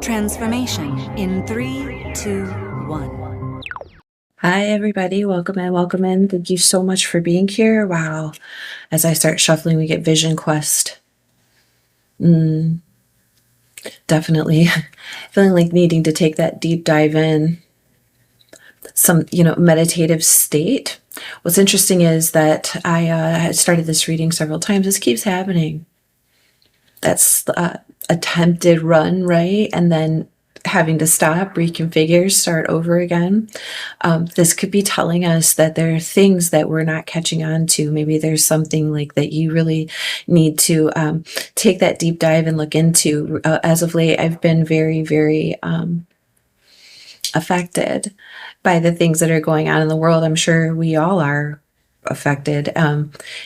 Transformation in 3, 2, 1. Hi, everybody. Welcome in. Welcome in. Thank you so much for being here. Wow. As I start shuffling, we get Vision Quest. Definitely feeling like needing to take that deep dive in some, meditative state. What's interesting is that I had started this reading several times. This keeps happening. That's attempted run, right? And then having to stop, reconfigure, start over again. This could be telling us that there are things that we're not catching on to. Maybe there's something like that you really need to take that deep dive and look into. As of late, I've been very, very affected by the things that are going on in the world. I'm sure we all are affected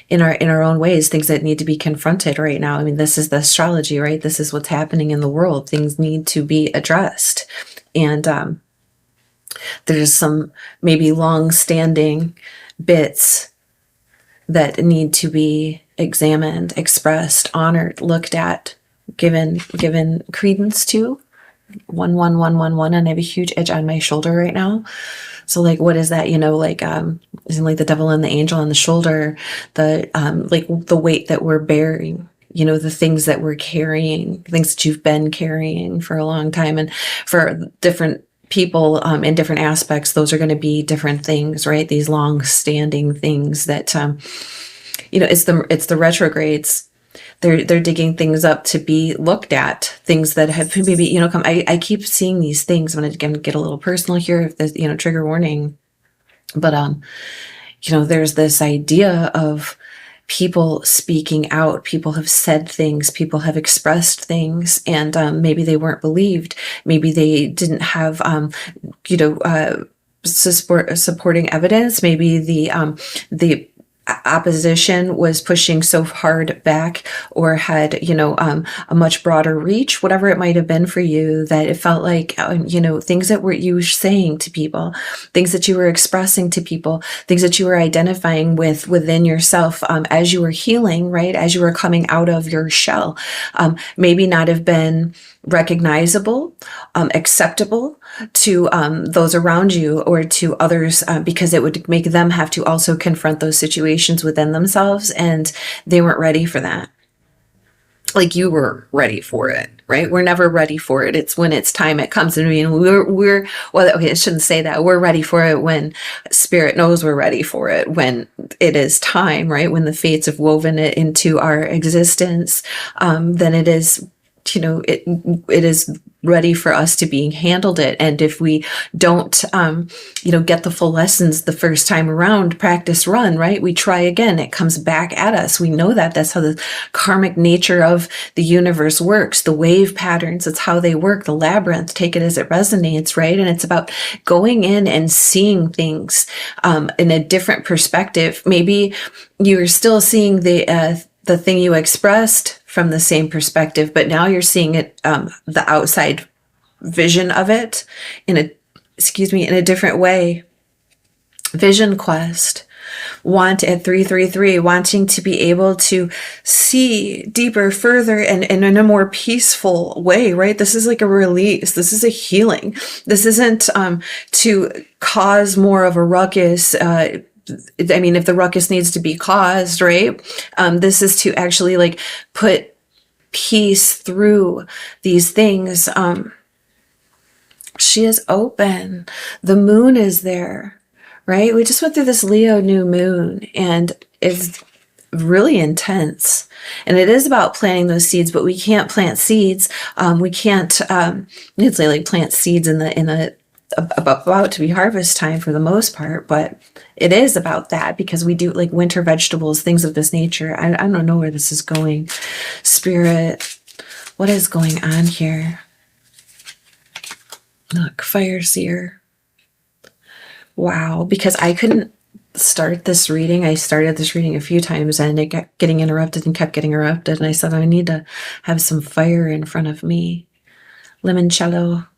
in our own ways, things that need to be confronted right now. I mean, this is the astrology, right? This is what's happening in the world. Things need to be addressed. And there's some maybe long-standing bits that need to be examined, expressed, honored, looked at, given credence to. 11111, and I have a huge edge on my shoulder right now. So like, what is that? Isn't like the devil and the angel on the shoulder, the like the weight that we're bearing, the things that we're carrying, things that you've been carrying for a long time. And for different people in different aspects, those are going to be different things, right? These long standing things that it's the retrogrades. They're digging things up to be looked at, things that have maybe, come. I keep seeing these things. I'm going to get a little personal here, if there's, trigger warning. But, there's this idea of people speaking out. People have said things. People have expressed things, and maybe they weren't believed. Maybe they didn't have, supporting evidence. Maybe the opposition was pushing so hard back, or had a much broader reach, whatever it might have been for you, that it felt like things that you were saying to people, things that you were expressing to people, things that you were identifying with within yourself as you were healing, right, as you were coming out of your shell, maybe not have been recognizable, acceptable to those around you or to others, because it would make them have to also confront those situations within themselves, and they weren't ready for that. Like you were ready for it, right? We're never ready for it. It's when it's time it comes. I mean, we're well, okay, I shouldn't say that. We're ready for it when spirit knows we're ready for it, when it is time, right? When the fates have woven it into our existence, then it is, it is ready for us to be handled it. And if we don't, get the full lessons the first time around, practice run, right? We try again, it comes back at us. We know that that's how the karmic nature of the universe works. The wave patterns, it's how they work. The labyrinth, take it as it resonates, right? And it's about going in and seeing things in a different perspective. Maybe you're still seeing the thing you expressed from the same perspective, but now you're seeing it, the outside vision of it in a different way. Vision Quest. Want at 333, wanting to be able to see deeper, further, and in a more peaceful way, right? This is like a release. This is a healing. This isn't to cause more of a ruckus. I mean, if the ruckus needs to be caused, right? This is to actually like put peace through these things. She is open. The moon is there, right? We just went through this Leo new moon, and it's really intense. And it is about planting those seeds, but we can't plant seeds. We can't, it's like plant seeds in the about to be harvest time for the most part, but it is about that because we do like winter vegetables, things of this nature. I don't know where this is going. Spirit, what is going on here? Look, fire seer. Wow, because I couldn't start this reading. I started this reading a few times and it kept getting interrupted and kept getting interrupted. And I said, I need to have some fire in front of me. Limoncello.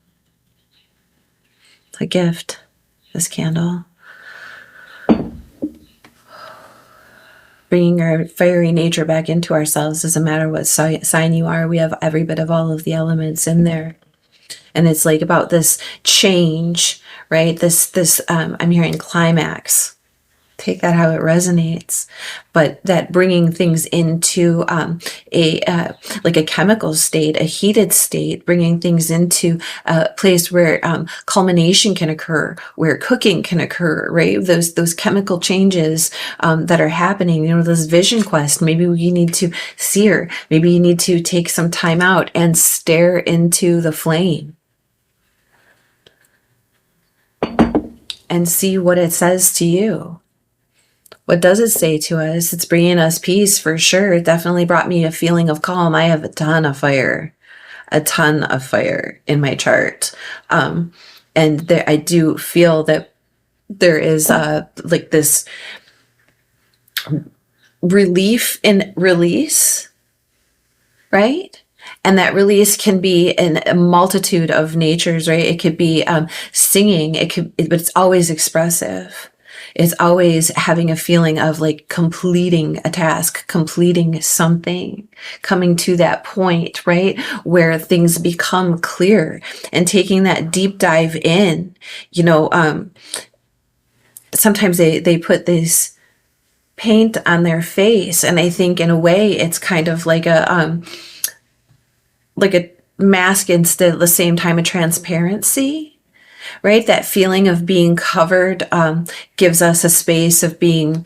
A gift, this candle. Bringing our fiery nature back into ourselves. Doesn't matter what sign you are. We have every bit of all of the elements in there. And it's like about this change, right? I'm hearing climax. Take that how it resonates, but that bringing things into like a chemical state, a heated state, bringing things into a place where culmination can occur, where cooking can occur, right? Those chemical changes that are happening. This vision quest. Maybe you need to sear. Maybe you need to take some time out and stare into the flame and see what it says to you. What does it say to us? It's bringing us peace for sure. It definitely brought me a feeling of calm. I have a ton of fire in my chart. And I do feel that there is like this relief in release, right? And that release can be in a multitude of natures, right? It could be singing, but it's always expressive. It's always having a feeling of like completing a task, completing something, coming to that point, right? Where things become clear and taking that deep dive in, sometimes they put this paint on their face. And I think in a way it's kind of like a mask instead at the same time, a transparency. Right? That feeling of being covered gives us a space of being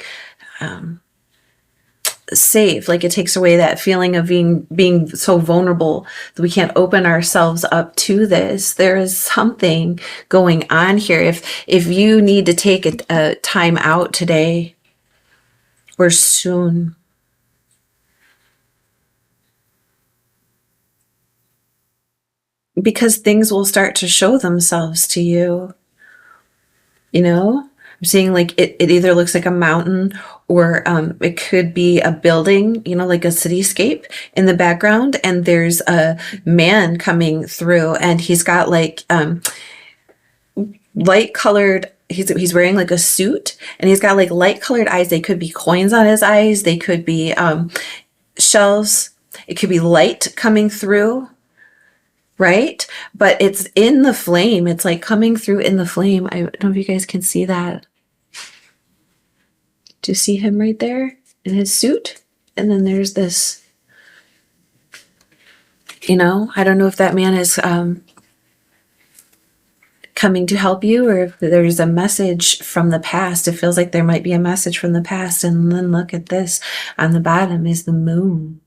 safe. Like it takes away that feeling of being so vulnerable that we can't open ourselves up to this. There is something going on here. If you need to take a time out today or soon, because things will start to show themselves to you. I'm seeing like it either looks like a mountain or it could be a building, like a cityscape in the background. And there's a man coming through and he's got like light colored, he's wearing like a suit and he's got like light colored eyes. They could be coins on his eyes. They could be shells. It could be light coming through. Right? But it's in the flame. It's like coming through in the flame. I don't know if you guys can see that. Do you see him right there in his suit? And then there's this, I don't know if that man is coming to help you or if there's a message from the past. It feels like there might be a message from the past. And then look at this. On the bottom is the moon.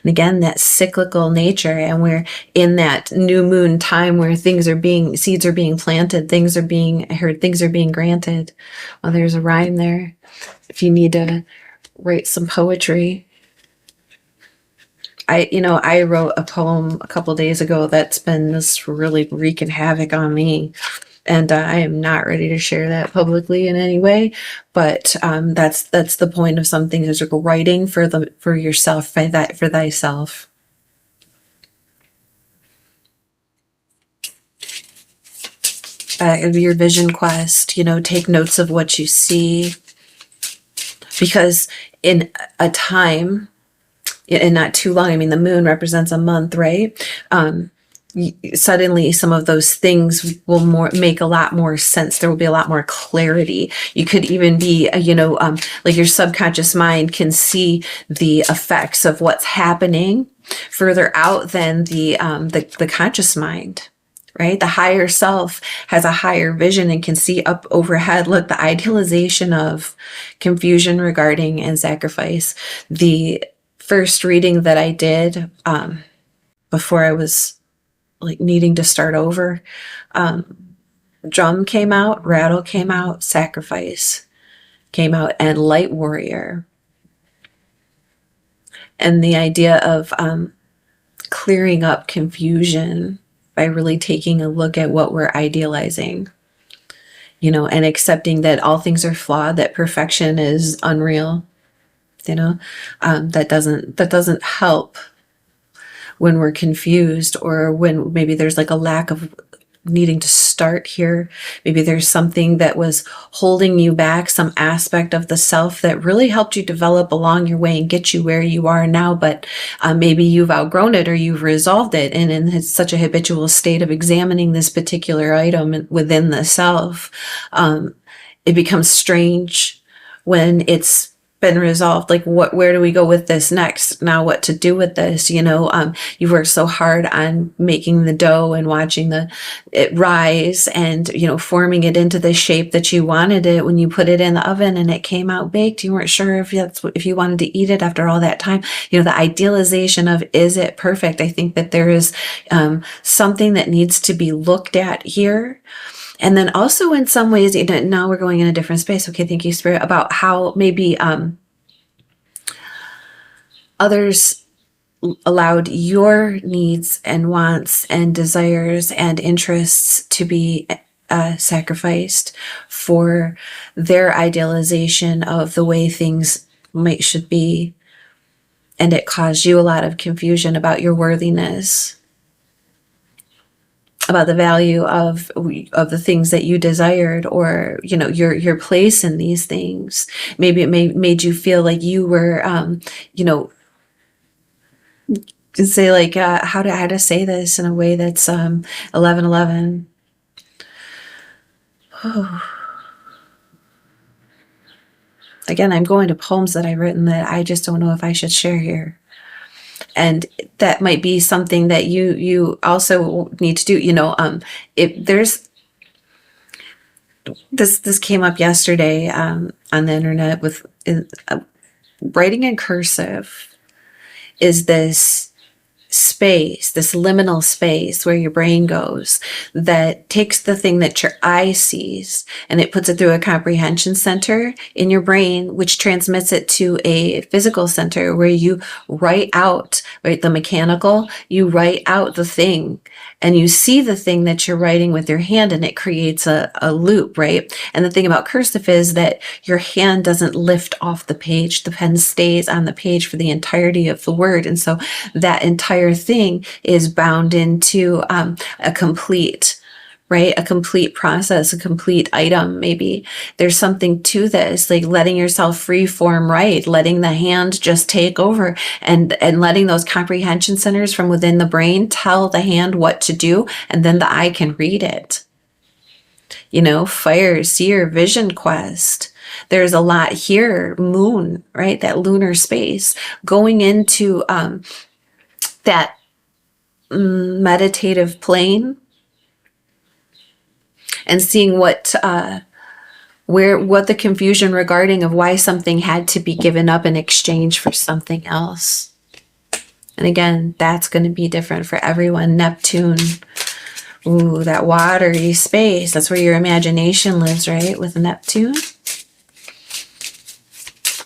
And again, that cyclical nature, and we're in that new moon time where seeds are being planted, things are being granted. Well, there's a rhyme there. If you need to write some poetry. I wrote a poem a couple days ago that's been this really wreaking havoc on me. And I am not ready to share that publicly in any way, but that's the point of something, is like writing for yourself, for thyself. Your vision quest, take notes of what you see, because in a time, and not too long. I mean, the moon represents a month, right? Suddenly some of those things will make a lot more sense. There will be a lot more clarity. You could even be, like your subconscious mind can see the effects of what's happening further out than the conscious mind, right? The higher self has a higher vision and can see up overhead. Look, the idealization of confusion regarding and sacrifice. The first reading that I did before I was like needing to start over, drum came out, rattle came out, sacrifice came out, and light warrior. And the idea of clearing up confusion by really taking a look at what we're idealizing, and accepting that all things are flawed, that perfection is unreal, that doesn't help when we're confused, or when maybe there's like a lack of needing to start here. Maybe there's something that was holding you back, some aspect of the self that really helped you develop along your way and get you where you are now, but maybe you've outgrown it or you've resolved it, and in such a habitual state of examining this particular item within the self, it becomes strange when it's been resolved. Like, where do we go with this next? Now what to do with this? You worked so hard on making the dough and watching it rise and, forming it into the shape that you wanted it. When you put it in the oven and it came out baked, you weren't sure if you wanted to eat it after all that time. The idealization of, is it perfect? I think that there is something that needs to be looked at here. And then also in some ways, now we're going in a different space. Okay, thank you, Spirit, about how maybe others allowed your needs and wants and desires and interests to be sacrificed for their idealization of the way things should be. And it caused you a lot of confusion about your worthiness, about the value of the things that you desired, or your place in these things. Maybe it made you feel like you were say like how to say this in a way that's 11:11. Again, I'm going to poems that I've written that I just don't know if I should share here. And that might be something that you also need to do. If there's this came up yesterday on the internet with writing in cursive is this space, this liminal space where your brain goes, that takes the thing that your eye sees and it puts it through a comprehension center in your brain, which transmits it to a physical center where you write out, right, the mechanical, you write out the thing and you see the thing that you're writing with your hand, and it creates a loop, right? And the thing about cursive is that your hand doesn't lift off the page. The pen stays on the page for the entirety of the word. And so that entire thing is bound into a complete, right? A complete process, a complete item. Maybe there's something to this, like letting yourself free form, right? Letting the hand just take over and letting those comprehension centers from within the brain tell the hand what to do. And then the eye can read it. Fire, seer, vision quest. There's a lot here. Moon, right? That lunar space going into that meditative plane and seeing what the confusion regarding of why something had to be given up in exchange for something else. And again, that's going to be different for everyone. Neptune, ooh, that watery space. That's where your imagination lives, right? With Neptune.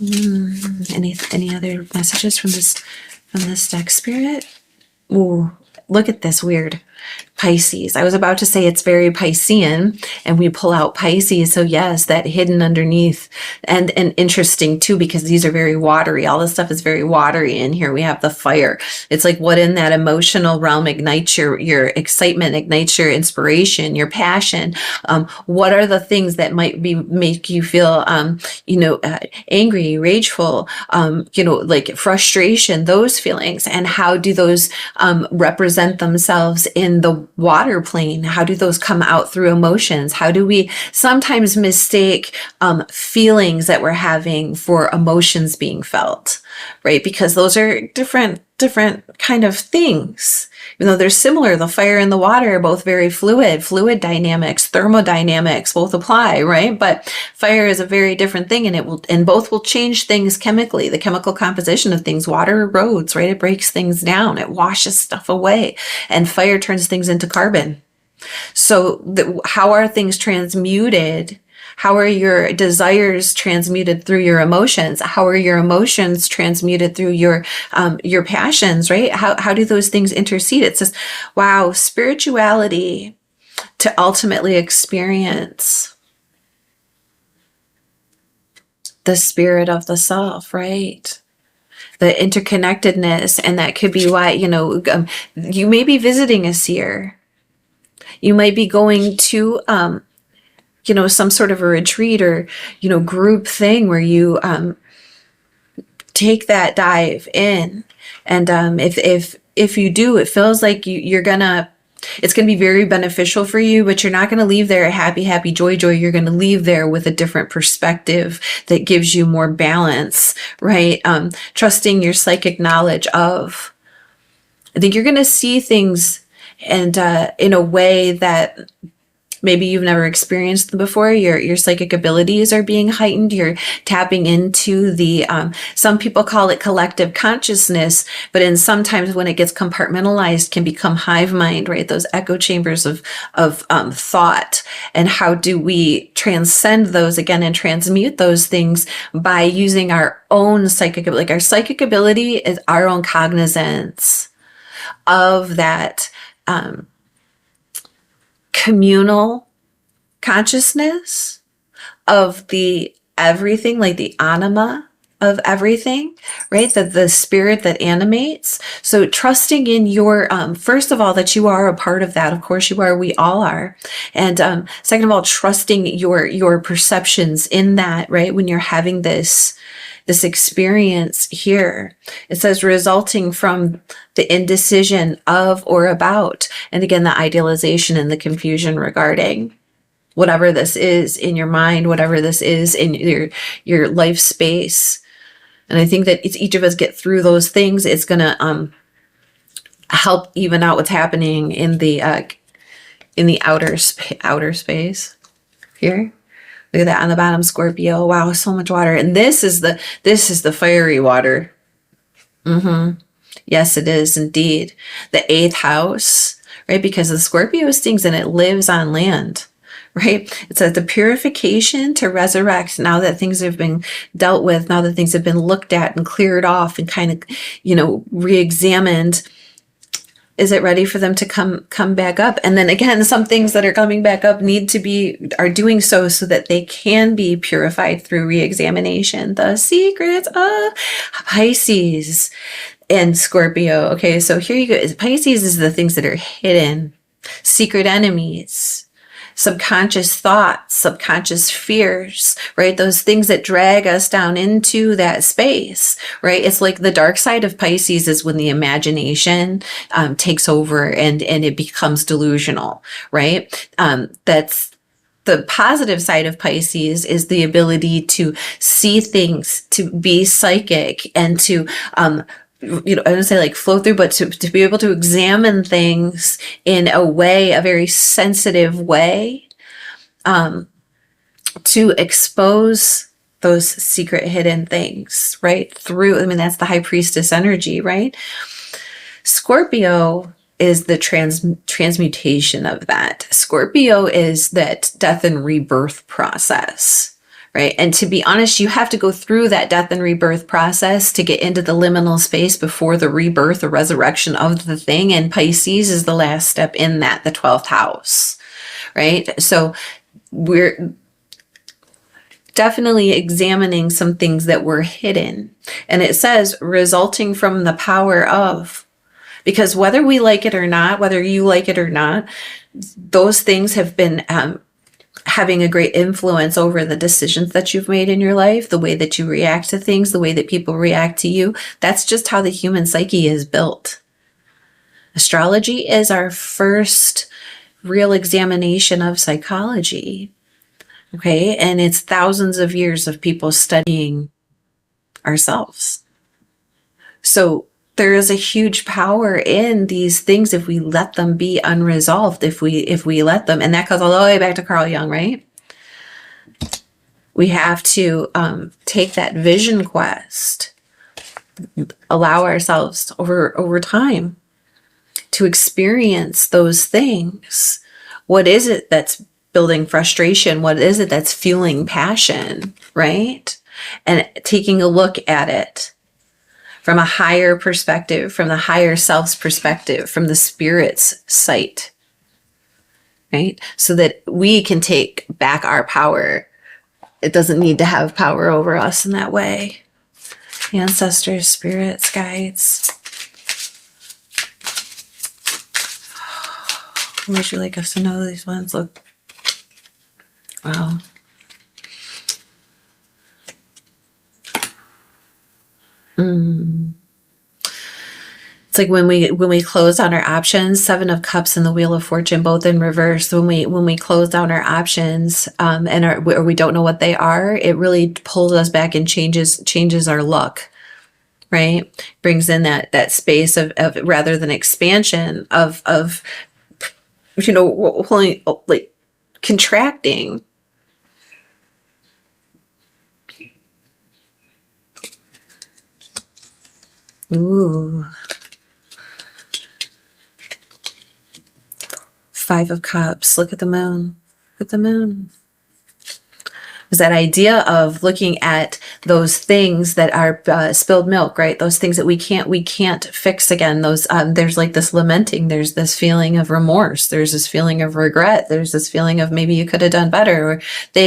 Any other messages from this deck, Spirit? Ooh, look at this weird Pisces. I was about to say it's very Piscean, and we pull out Pisces. So yes, that hidden underneath, and interesting too, because these are very watery. All this stuff is very watery in here. We have the fire. It's like what in that emotional realm ignites your excitement, ignites your inspiration, your passion. What are the things that might make you feel, angry, rageful, like frustration, those feelings, and how do those represent themselves in the water plane? How do those come out through emotions? How do we sometimes mistake feelings that we're having for emotions being felt, right? Because those are different kind of things. Even though they're similar, the fire and the water are both very fluid dynamics, thermodynamics both apply, right? But fire is a very different thing, and both will change things chemically, the chemical composition of things. Water erodes, right? It breaks things down, it washes stuff away, and fire turns things into carbon. So how are things transmuted? How are your desires transmuted through your emotions? How are your emotions transmuted through your passions, right? How do those things intercede? It says, wow, spirituality to ultimately experience the spirit of the self, right? The interconnectedness. And that could be why, you may be visiting a seer. You might be going to, some sort of a retreat or, group thing where you take that dive in. And if you do, it feels like it's going to be very beneficial for you, but you're not going to leave there happy, happy, joy, joy. You're going to leave there with a different perspective that gives you more balance, right? Trusting your psychic knowledge of, I think you're going to see things and in a way that maybe you've never experienced them before. Your psychic abilities are being heightened. You're tapping into the, some people call it collective consciousness, but in sometimes when it gets compartmentalized can become hive mind, right? Those echo chambers of thought. And how do we transcend those again and transmute those things by using our own psychic ability? Like our psychic ability is our own cognizance of that, communal consciousness of the everything, like the anima of everything, right? The spirit that animates. So trusting in your, first of all, that you are a part of that. Of course you are, we all are. And second of all, trusting your perceptions in that, right? When you're having this experience here, it says resulting from the indecision of or about, and again, the idealization and the confusion regarding whatever this is in your mind, whatever this is in your life space. And I think that it's each of us get through those things. It's going to help even out what's happening in the outer space here. Look at that on the bottom, Scorpio. Wow, so much water. And this is the fiery water. Yes, it is indeed. The 8th house, right? Because the Scorpio stings and it lives on land, right? It says the purification to resurrect now that things have been dealt with, now that things have been looked at and cleared off and kind of, re-examined. Is it ready for them to come back up? And then again, some things that are coming back up are doing so that they can be purified through re-examination. The secrets of Pisces and Scorpio. Okay, so here you go. Pisces is the things that are hidden, secret enemies, subconscious thoughts, subconscious fears, right? Those things that drag us down into that space, right? It's like the dark side of Pisces is when the imagination takes over and it becomes delusional, right? That's the positive side of Pisces is the ability to see things, to be psychic, and to I don't say like flow through, but to be able to examine things in a way, a very sensitive way, to expose those secret hidden things, right? That's the high priestess energy, right? Scorpio is the transmutation of that. Scorpio is that death and rebirth process. Right. And to be honest, you have to go through that death and rebirth process to get into the liminal space before the rebirth or resurrection of the thing. And Pisces is the last step in that, the 12th house. Right. So we're definitely examining some things that were hidden. And it says resulting from the power of, because whether we like it or not, whether you like it or not, those things have been having a great influence over the decisions that you've made in your life, the way that you react to things, the way that people react to you. That's just how the human psyche is built. Astrology is our first real examination of psychology. Okay. And it's thousands of years of people studying ourselves. So there is a huge power in these things if we let them be unresolved, if we let them, and that goes all the way back to Carl Jung, right? We have to take that vision quest, allow ourselves over time to experience those things. What is it that's building frustration? What is it that's fueling passion, right? And taking a look at it from a higher perspective, from the higher self's perspective, from the spirit's sight, right? So that we can take back our power. It doesn't need to have power over us in that way. Ancestors, spirits, guides. Would you like us to know these ones? Look. Wow. It's like when we close down our options, Seven of Cups and the Wheel of Fortune, both in reverse. When we close down our options, or we don't know what they are, it really pulls us back and changes our look, right? Brings in that space of rather than expansion of pulling, like contracting. Ooh. Five of Cups. Look at the moon. Look at the moon. Is that idea of looking at those things that are spilled milk, right? Those things that we can't fix again. Those there's like this lamenting. There's this feeling of remorse. There's this feeling of regret. There's this feeling of maybe you could have done better, or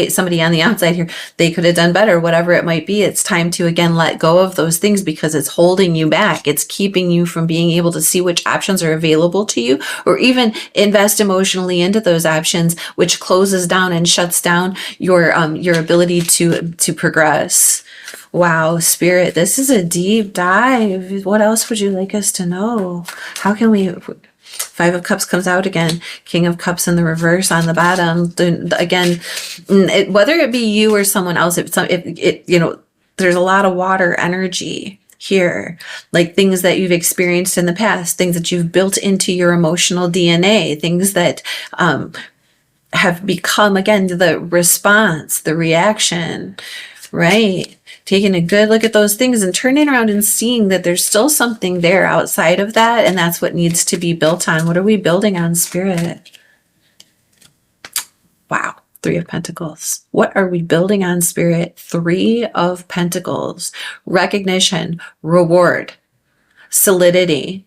somebody on the outside here, they could have done better. Whatever it might be, it's time to again let go of those things because it's holding you back. It's keeping you from being able to see which options are available to you, or even invest emotionally into those options, which closes down and shuts down your ability to progress. Wow, Spirit, this is a deep dive. What else would you like us to know? How can we... Five of Cups comes out again. King of Cups in the reverse on the bottom. Again, whether it be you or someone else, there's a lot of water energy here, like things that you've experienced in the past, things that you've built into your emotional DNA, things that have become, again, the response, the reaction, right? Taking a good look at those things and turning around and seeing that there's still something there outside of that, and that's what needs to be built on. What are we building on, Spirit? Wow. Three of Pentacles. What are we building on, Spirit? Three of Pentacles. Recognition, reward, solidity,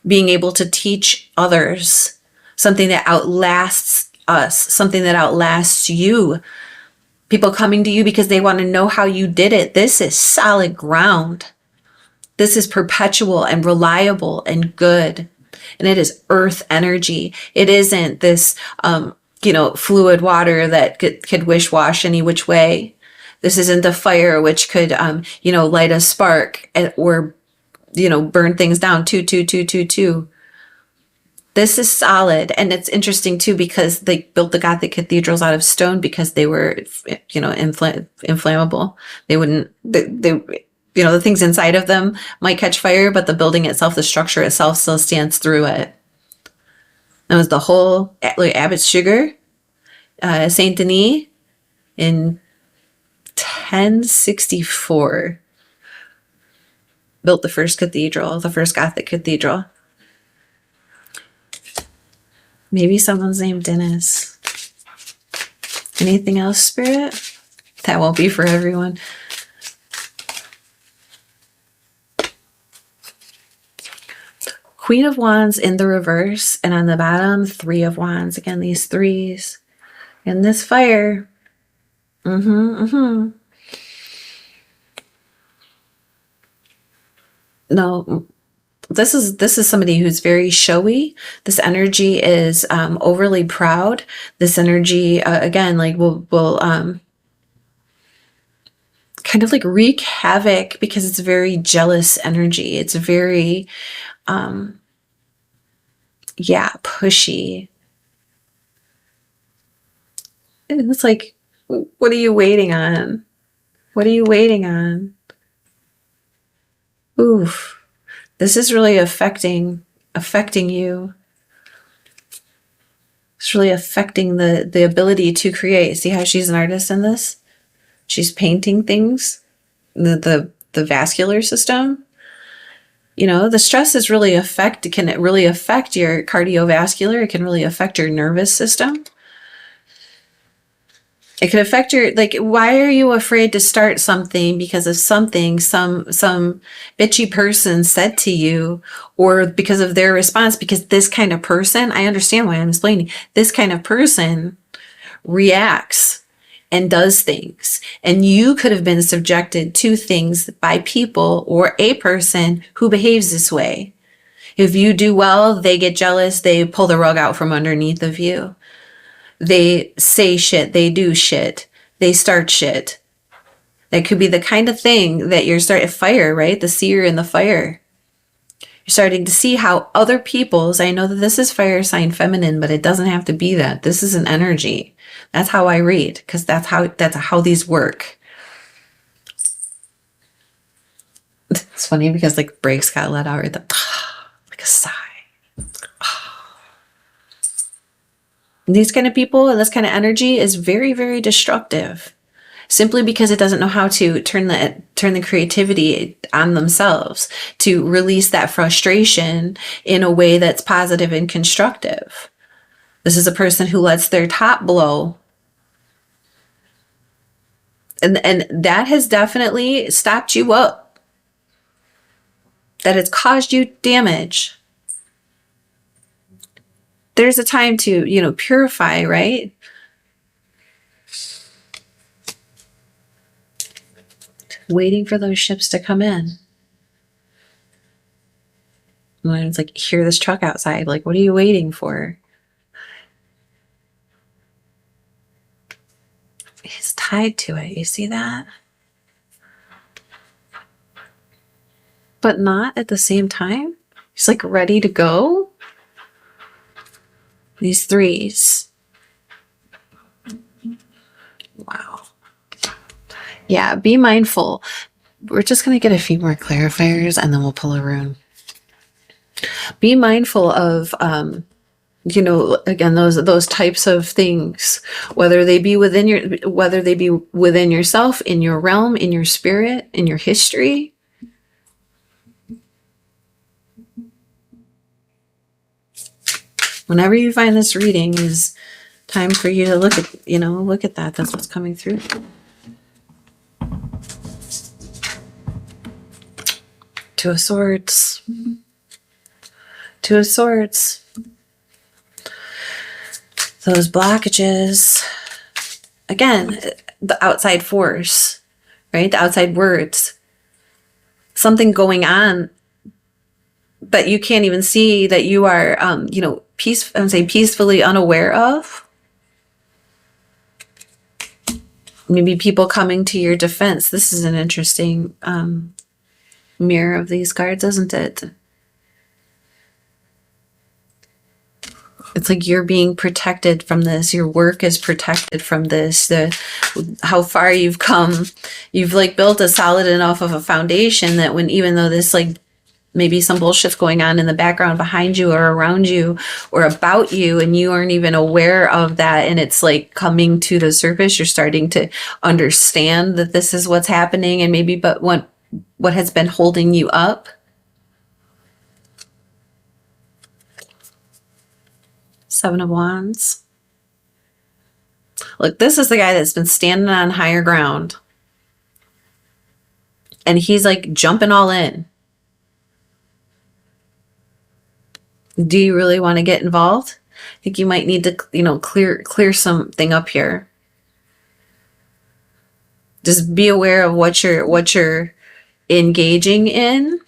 being able to teach others, something that outlasts us, something that outlasts you. People coming to you because they want to know how you did it. This is solid ground. This is perpetual and reliable and good. And it is earth energy. It isn't this, fluid water that could wish-wash any which way. This isn't the fire which could, light a spark or, burn things down. Two. This is solid. And it's interesting too, because they built the Gothic cathedrals out of stone because they were, inflammable. They wouldn't, the things inside of them might catch fire, but the building itself, the structure itself still stands through it. That was the whole, like Abbot Sugar, Saint Denis in 1064 built the first cathedral, the first Gothic cathedral. Maybe someone's named Dennis. Anything else, Spirit? That won't be for everyone. Queen of Wands in the reverse, and on the bottom, Three of Wands. Again, these threes. And this fire. No. This is somebody who's very showy. This energy is overly proud. This energy, again, like will kind of like wreak havoc because it's very jealous energy. It's very, pushy. And it's like, what are you waiting on? What are you waiting on? Oof. This is really affecting you. It's really affecting the ability to create. See how she's an artist in this? She's painting things. The vascular system. The stress is really can it really affect your cardiovascular? It can really affect your nervous system. It could affect your, why are you afraid to start something because of something some bitchy person said to you, or because of their response? Because this kind of person, I understand why I'm explaining, this kind of person reacts and does things. And you could have been subjected to things by people or a person who behaves this way. If you do well, they get jealous. They pull the rug out from underneath of you. They say shit. They do shit. They start shit. That could be the kind of thing that you're starting fire, right? The seer in the fire. You're starting to see how other people's, I know that this is fire sign feminine, but it doesn't have to be that. This is an energy. That's how I read, because that's how these work. It's funny because like brakes got let out right there. Like a sigh. These kind of people and this kind of energy is very, very destructive. Simply because it doesn't know how to turn the creativity on themselves to release that frustration in a way that's positive and constructive. This is a person who lets their top blow. And that has definitely stopped you up. That has caused you damage. There's a time to, purify, right? Waiting for those ships to come in. And it's like, hear this truck outside. Like, what are you waiting for? He's tied to it. You see that? But not at the same time. He's like ready to go. These threes. Wow. Yeah, be mindful. We're just going to get a few more clarifiers and then we'll pull a rune. Be mindful of, again, those types of things, whether they be within yourself, in your realm, in your spirit, in your history. Whenever you find this reading is time for you to look at that. That's what's coming through. Two of Swords. Two of Swords. Those blockages. Again, the outside force, right? The outside words. Something going on that you can't even see, that you are, peacefully unaware of. Maybe people coming to your defense. This is an interesting mirror of these cards, isn't it? It's like you're being protected from this. Your work is protected from this. How far you've come, you've like built a solid enough of a foundation that even though this like maybe some bullshit's going on in the background behind you or around you or about you and you aren't even aware of that, and it's like coming to the surface, you're starting to understand that this is what's happening, and maybe but what has been holding you up. Seven of Wands. Look, this is the guy that's been standing on higher ground. And he's like jumping all in. Do you really want to get involved? I think you might need to, clear something up here. Just be aware of what you're engaging in,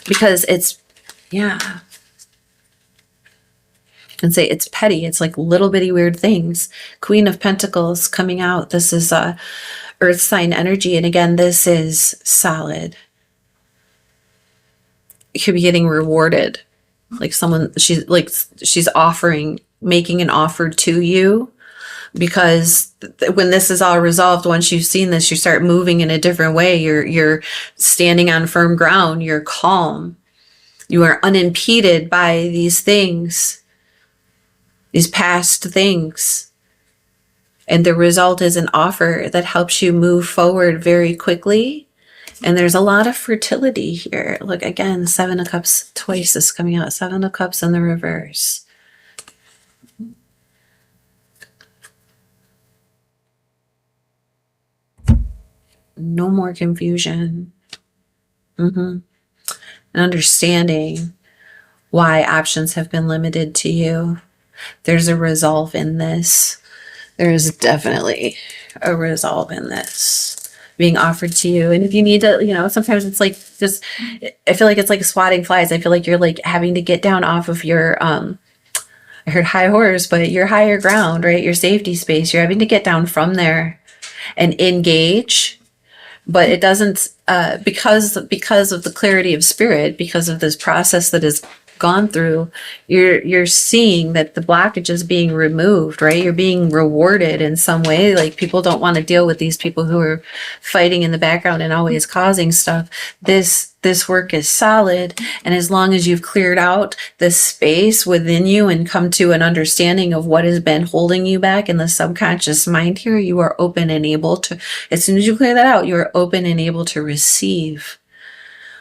because it's, yeah. And say it's petty. It's like little bitty weird things. Queen of Pentacles coming out. This is earth sign energy. And again, this is solid. You could be getting rewarded. Like she's offering, making an offer to you, because when this is all resolved, once you've seen this, you start moving in a different way. You're standing on firm ground. You're calm. You are unimpeded by these things. These past things. And the result is an offer that helps you move forward very quickly. And there's a lot of fertility here. Look, again, Seven of Cups twice is coming out. Seven of Cups in the reverse. No more confusion. And understanding why options have been limited to you. There's a resolve in this. There is definitely a resolve in this. being offered to you. And if you need to, sometimes it's like just, I feel like it's like swatting flies. I feel like you're like having to get down off of your, I heard high horse, but your higher ground, right? Your safety space. You're having to get down from there and engage, but it doesn't, because of the clarity of spirit, because of this process that is gone through, you're seeing that the blockage is being removed, right? You're being rewarded in some way. Like, people don't want to deal with these people who are fighting in the background and always causing stuff. This work is solid, and as long as you've cleared out this space within you and come to an understanding of what has been holding you back in the subconscious mind here, you are open and able to, as soon as you clear that out, you are open and able to receive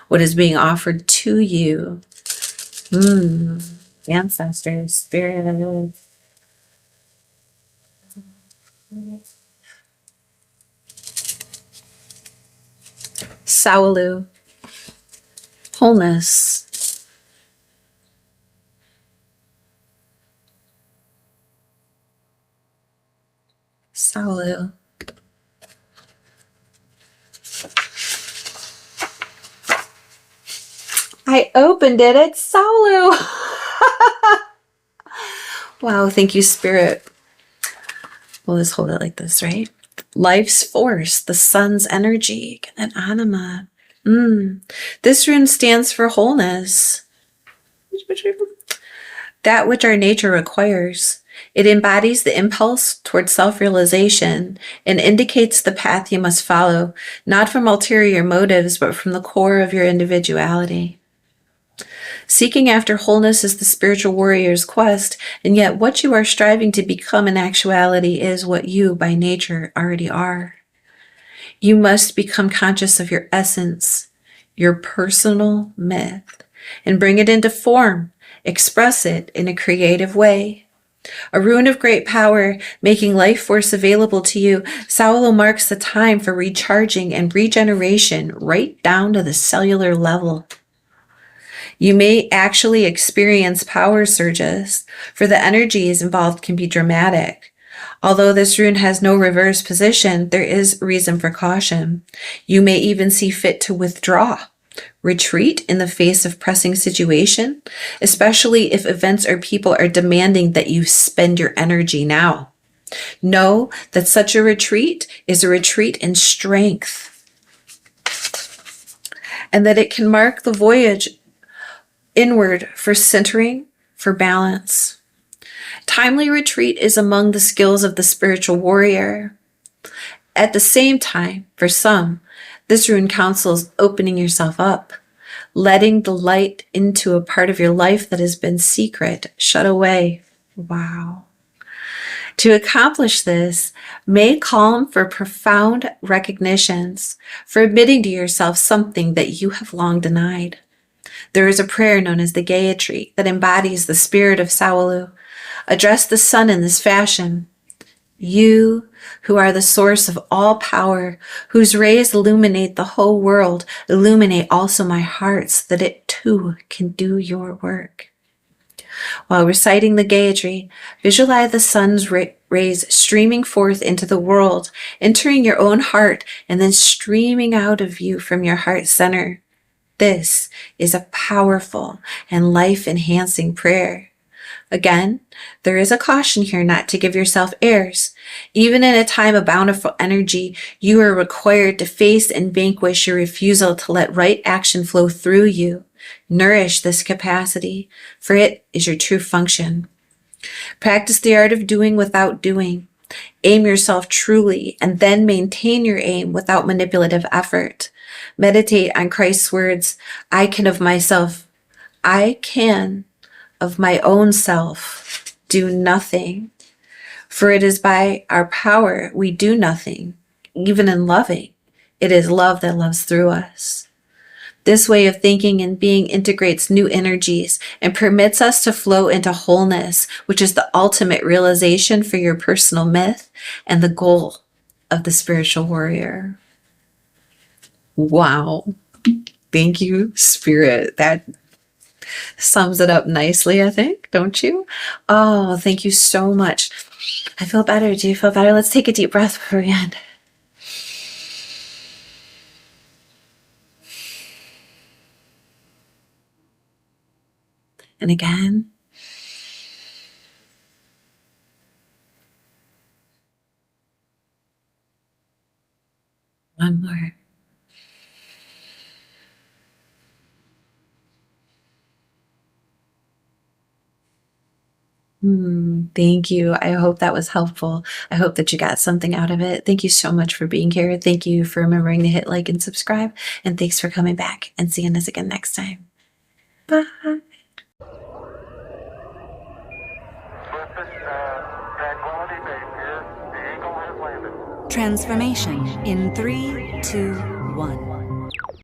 what is being offered to you. Ancestors, spirit. Sawalu. Wholeness. Sawalu. I opened it. It's Sawalu. Wow, thank you, Spirit. We'll just hold it like this, right? Life's force, the sun's energy, and anima. This rune stands for wholeness. That which our nature requires. It embodies the impulse towards self-realization and indicates the path you must follow, not from ulterior motives, but from the core of your individuality. Seeking after wholeness is the spiritual warrior's quest, and yet what you are striving to become in actuality is what you, by nature, already are. You must become conscious of your essence, your personal myth, and bring it into form. Express it in a creative way. A rune of great power, making life force available to you, Sawalu marks the time for recharging and regeneration right down to the cellular level. You may actually experience power surges, for the energies involved can be dramatic. Although this rune has no reverse position, there is reason for caution. You may even see fit to withdraw, retreat in the face of pressing situation, especially if events or people are demanding that you spend your energy now. Know that such a retreat is a retreat in strength, and that it can mark the voyage inward for centering, for balance. Timely retreat is among the skills of the spiritual warrior. At the same time, for some, this rune counsels opening yourself up, letting the light into a part of your life that has been secret, shut away. Wow. To accomplish this, may calm for profound recognitions, for admitting to yourself something that you have long denied. There is a prayer known as the Gayatri that embodies the spirit of Sawalu. Address the sun in this fashion. You, who are the source of all power, whose rays illuminate the whole world, illuminate also my heart so that it too can do your work. While reciting the Gayatri, visualize the sun's rays streaming forth into the world, entering your own heart, and then streaming out of you from your heart center. This is a powerful and life-enhancing prayer. Again, there is a caution here not to give yourself airs. Even in a time of bountiful energy, you are required to face and vanquish your refusal to let right action flow through you. Nourish this capacity, for it is your true function. Practice the art of doing without doing. Aim yourself truly, and then maintain your aim without manipulative effort. Meditate on Christ's words, I can of my own self do nothing. For it is by our power we do nothing, even in loving. It is love that loves through us. This way of thinking and being integrates new energies and permits us to flow into wholeness, which is the ultimate realization for your personal myth and the goal of the spiritual warrior. Wow. Thank you, Spirit. That sums it up nicely, I think, don't you? Oh, thank you so much. I feel better. Do you feel better? Let's take a deep breath before we end. And again. One more. Thank you. I hope that was helpful. I hope that you got something out of it. Thank you so much for being here. Thank you for remembering to hit like and subscribe. And thanks for coming back and seeing us again next time. Bye. Transformation in 3, 2, 1.